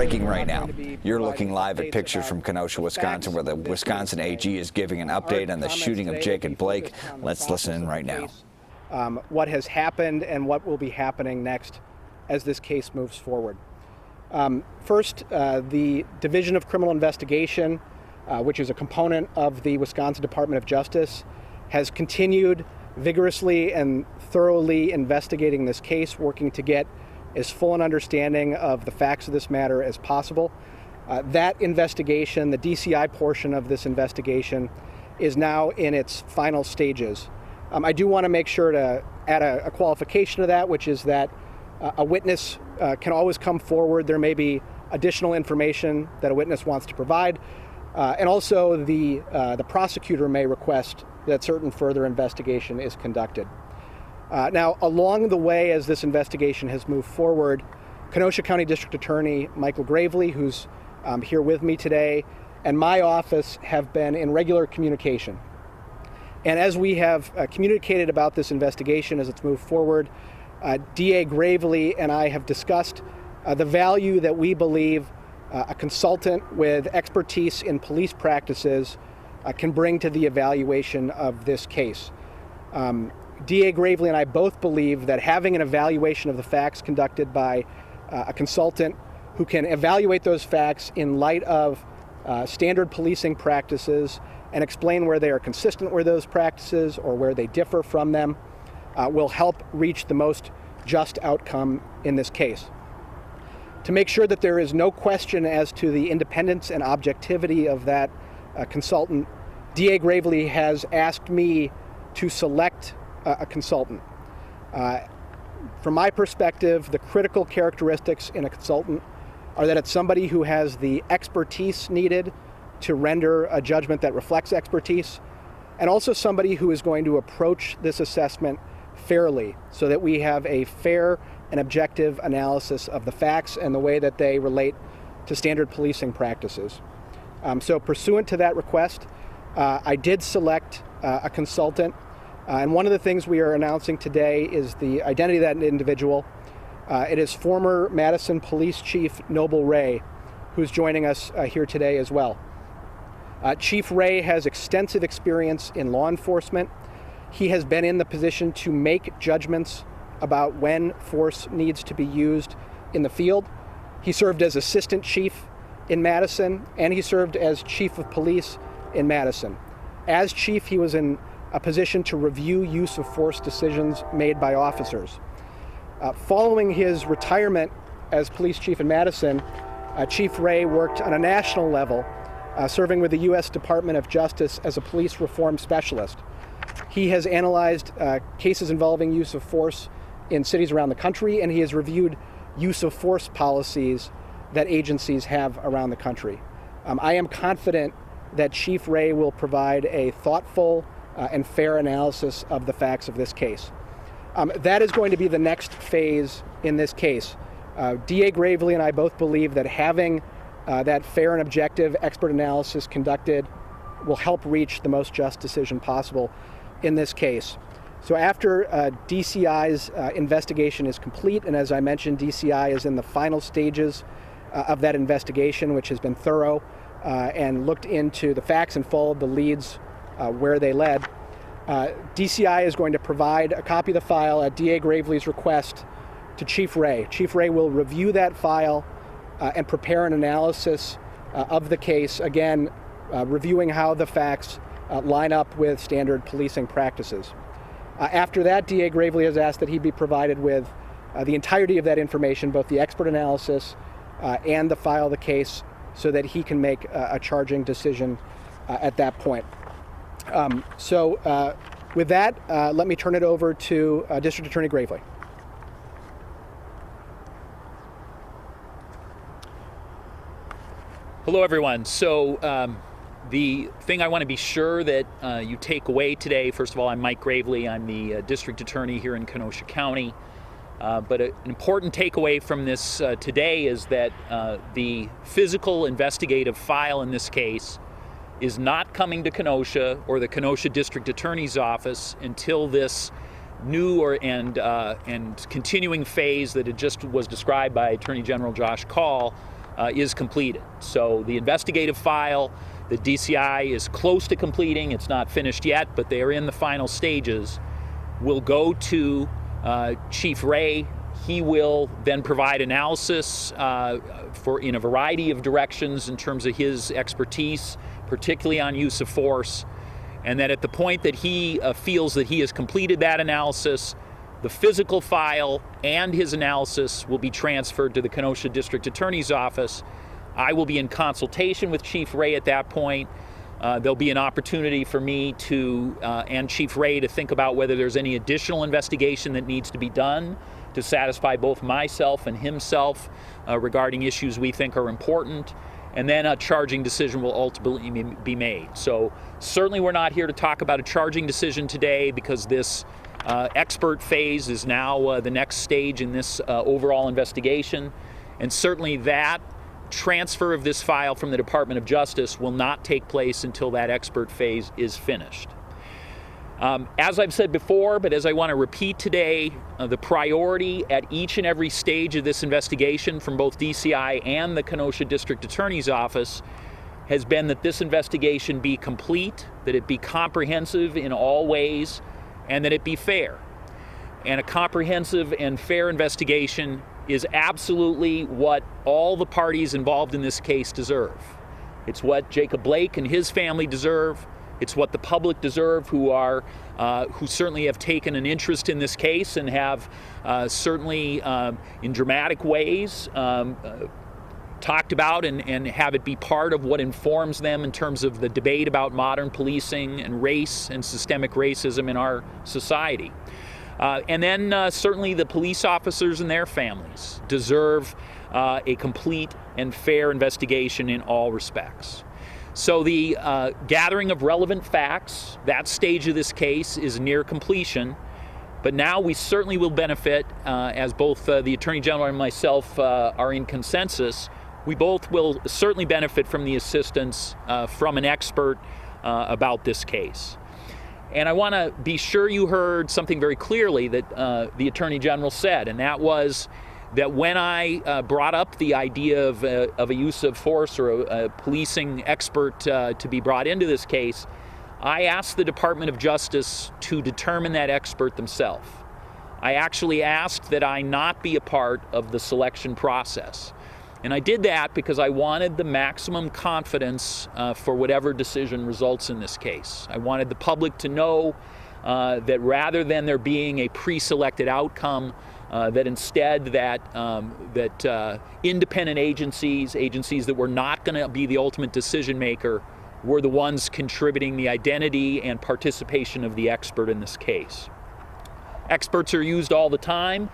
Breaking right now. You're looking live at pictures from Kenosha, Wisconsin, where the Wisconsin AG is giving an update on the shooting of Jacob Blake. Let's listen in right now. What has happened and what will be happening next as this case moves forward. First, the Division of Criminal Investigation, which is a component of the Wisconsin Department of Justice, has continued vigorously and thoroughly investigating this case, working to get as full an understanding of the facts of this matter as possible. That investigation, the DCI portion of this investigation, is now in its final stages. I do want to make sure to add a qualification to that, which is that a witness can always come forward. There may be additional information that a witness wants to provide, and also the prosecutor may request that certain further investigation is conducted. Now, along the way as this investigation has moved forward, Kenosha County District Attorney Michael Gravely, who's here with me today, and my office have been in regular communication. And as we have communicated about this investigation as it's moved forward, DA Gravely and I have discussed the value that we believe a consultant with expertise in police practices can bring to the evaluation of this case. DA Gravely and I both believe that having an evaluation of the facts conducted by a consultant who can evaluate those facts in light of standard policing practices and explain where they are consistent with those practices or where they differ from them will help reach the most just outcome in this case. To make sure that there is no question as to the independence and objectivity of that consultant, DA Gravely has asked me to select a consultant. From my perspective, the critical characteristics in a consultant are that it's somebody who has the expertise needed to render a judgment that reflects expertise, and also somebody who is going to approach this assessment fairly so that we have a fair and objective analysis of the facts and the way that they relate to standard policing practices. So pursuant to that request, I did select a consultant. And one of the things we are announcing today is the identity of that individual. It is former Madison Police Chief Noble Wray, who's joining us here today as well. Chief Wray has extensive experience in law enforcement. He has been in the position to make judgments about when force needs to be used in the field. He served as assistant chief in Madison, and he served as chief of police in Madison. As chief, he was in a position to review use of force decisions made by officers. Following his retirement as police chief in Madison, Chief Wray worked on a national level, serving with the U.S. Department of Justice as a police reform specialist. He has analyzed cases involving use of force in cities around the country, and he has reviewed use of force policies that agencies have around the country. I am confident that Chief Wray will provide a thoughtful and fair analysis of the facts of this case. That is going to be the next phase in this case. DA Gravely and I both believe that having that fair and objective expert analysis conducted will help reach the most just decision possible in this case. So after DCI's investigation is complete, and as I mentioned, DCI is in the final stages of that investigation, which has been thorough and looked into the facts and followed the leads where they led. DCI is going to provide a copy of the file at DA Gravely's request to Chief Wray. Chief Wray will review that file and prepare an analysis of the case, again, reviewing how the facts line up with standard policing practices. After that, DA Gravely has asked that he be provided with the entirety of that information, both the expert analysis and the file of the case, so that he can make a charging decision at that point. With that, let me turn it over to District Attorney Gravely. Hello, everyone. So the thing I want to be sure that you take away today, first of all, I'm Mike Gravely. I'm the District Attorney here in Kenosha County. But an important takeaway from this today is that the physical investigative file in this case is not coming to Kenosha or the Kenosha District Attorney's Office until this new and continuing phase that it just was described by Attorney General Josh Kaul is completed. So the investigative file, the DCI is close to completing. It's not finished yet, but they are in the final stages. Will go to Chief Wray. He will then provide analysis in a variety of directions in terms of his expertise, particularly on use of force. And then at the point that he feels that he has completed that analysis, the physical file and his analysis will be transferred to the Kenosha District Attorney's Office. I will be in consultation with Chief Wray at that point. There'll be an opportunity for me to and Chief Wray to think about whether there's any additional investigation that needs to be done to satisfy both myself and himself regarding issues we think are important. And then a charging decision will ultimately be made. So certainly we're not here to talk about a charging decision today, because this expert phase is now the next stage in this overall investigation. And certainly that transfer of this file from the Department of Justice will not take place until that expert phase is finished. As I've said before, but as I want to repeat today, the priority at each and every stage of this investigation from both DCI and the Kenosha District Attorney's Office has been that this investigation be complete, that it be comprehensive in all ways, and that it be fair. And a comprehensive and fair investigation is absolutely what all the parties involved in this case deserve. It's what Jacob Blake and his family deserve. It's what the public deserve, who certainly have taken an interest in this case and have certainly in dramatic ways talked about and have it be part of what informs them in terms of the debate about modern policing and race and systemic racism in our society. And then certainly the police officers and their families deserve a complete and fair investigation in all respects. So the gathering of relevant facts, that stage of this case is near completion, but now we certainly will benefit, as both the Attorney General and myself are in consensus, we both will certainly benefit from the assistance from an expert about this case. And I want to be sure you heard something very clearly that the Attorney General said, and that was that when I brought up the idea of a use of force or a policing expert to be brought into this case, I asked the Department of Justice to determine that expert themselves. I actually asked that I not be a part of the selection process. And I did that because I wanted the maximum confidence for whatever decision results in this case. I wanted the public to know that rather than there being a pre-selected outcome, that instead that independent agencies that were not going to be the ultimate decision maker, were the ones contributing the identity and participation of the expert in this case. Experts are used all the time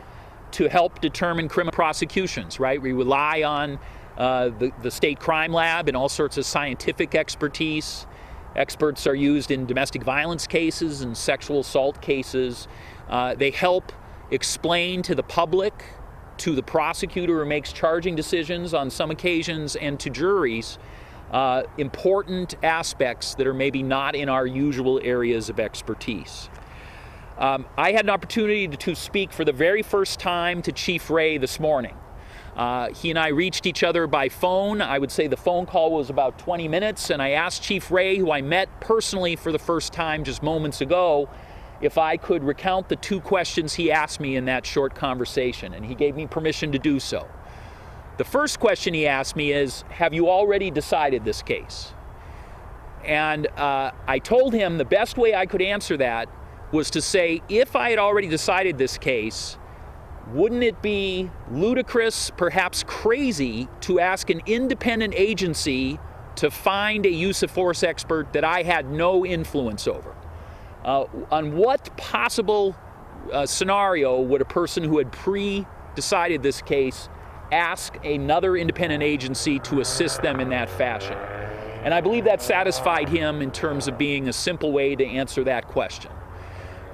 to help determine criminal prosecutions, right? We rely on the state crime lab and all sorts of scientific expertise. Experts are used in domestic violence cases and sexual assault cases. They help explain to the public, to the prosecutor who makes charging decisions on some occasions, and to juries, important aspects that are maybe not in our usual areas of expertise. I had an opportunity to speak for the very first time to Chief Wray this morning. He and I reached each other by phone. I would say the phone call was about 20 minutes, and I asked Chief Wray, who I met personally for the first time just moments ago, if I could recount the two questions he asked me in that short conversation, and he gave me permission to do so. The first question he asked me is, have you already decided this case? And I told him the best way I could answer that was to say, if I had already decided this case, wouldn't it be ludicrous, perhaps crazy, to ask an independent agency to find a use of force expert that I had no influence over? On what possible scenario would a person who had pre-decided this case ask another independent agency to assist them in that fashion? And I believe that satisfied him in terms of being a simple way to answer that question.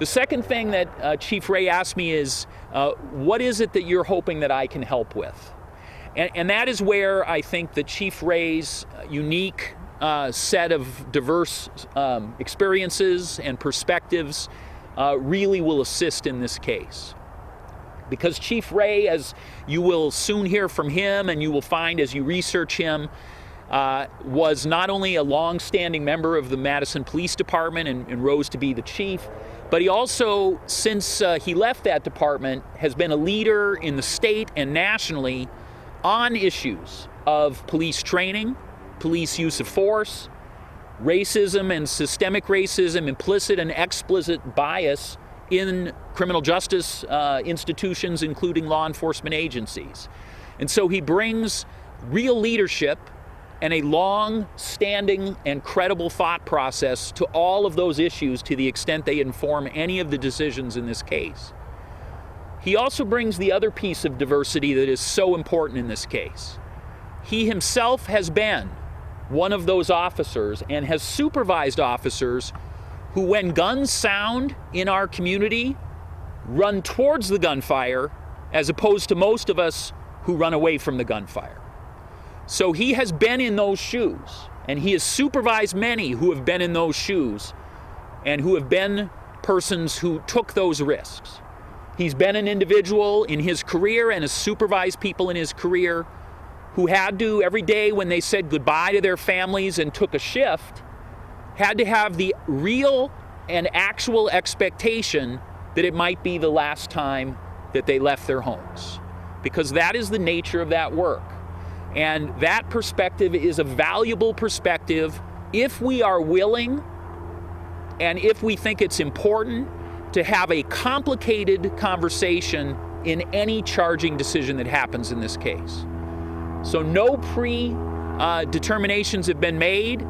The second thing that Chief Wray asked me is, what is it that you're hoping that I can help with? And that is where I think that Chief Wray's unique set of diverse experiences and perspectives really will assist in this case. because Chief Wray, as you will soon hear from him and you will find as you research him, was not only a long-standing member of the Madison Police Department and rose to be the chief, but he also, since he left that department, has been a leader in the state and nationally on issues of police training, police use of force, racism and systemic racism, implicit and explicit bias in criminal justice institutions, including law enforcement agencies. And so he brings real leadership and a long-standing and credible thought process to all of those issues to the extent they inform any of the decisions in this case. He also brings the other piece of diversity that is so important in this case. He himself has been one of those officers and has supervised officers who, when guns sound in our community, run towards the gunfire as opposed to most of us who run away from the gunfire. So he has been in those shoes, and he has supervised many who have been in those shoes and who have been persons who took those risks. He's been an individual in his career and has supervised people in his career who had to, every day when they said goodbye to their families and took a shift, had to have the real and actual expectation that it might be the last time that they left their homes, because that is the nature of that work. And that perspective is a valuable perspective if we are willing and if we think it's important to have a complicated conversation in any charging decision that happens in this case. So no pre-determinations have been made,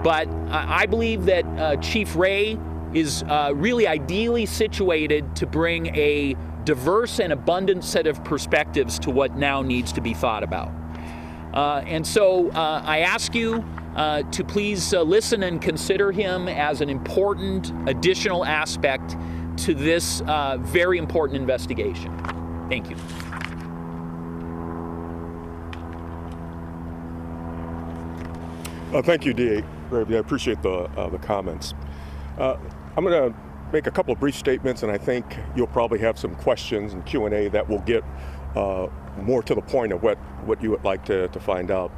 but I believe that Chief Wray is really ideally situated to bring a diverse and abundant set of perspectives to what now needs to be thought about. And so I ask you to please listen and consider him as an important additional aspect to this very important investigation. Thank you. Thank you, DA. I appreciate the comments. I'm going to make a couple of brief statements, and I think you'll probably have some questions and Q&A that will get more to the point of what you would like to find out.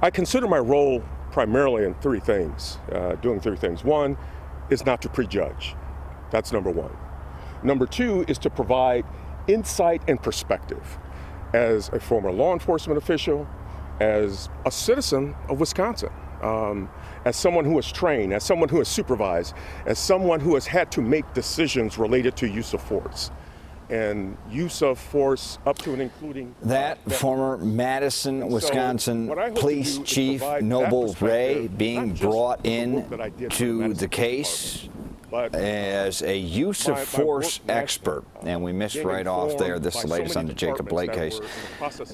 I consider my role primarily in three things, doing three things. One is not to prejudge. That's number one. Number two is to provide insight and perspective. As a former law enforcement official, as a citizen of Wisconsin, as someone who is trained, as someone who is supervised, as someone who has had to make decisions related to use of force. And use of force up to and including that former Madison, Wisconsin Police Chief Noble Wray being brought in to the case as a use of force expert. And we missed right off there, this is the latest on the Jacob Blake case.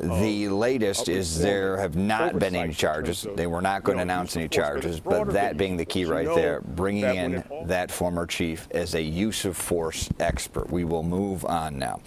The latest is there have not been any charges. They were not going to announce any charges, but that being the key right there, bringing in that former chief as a use of force expert. We will move on now.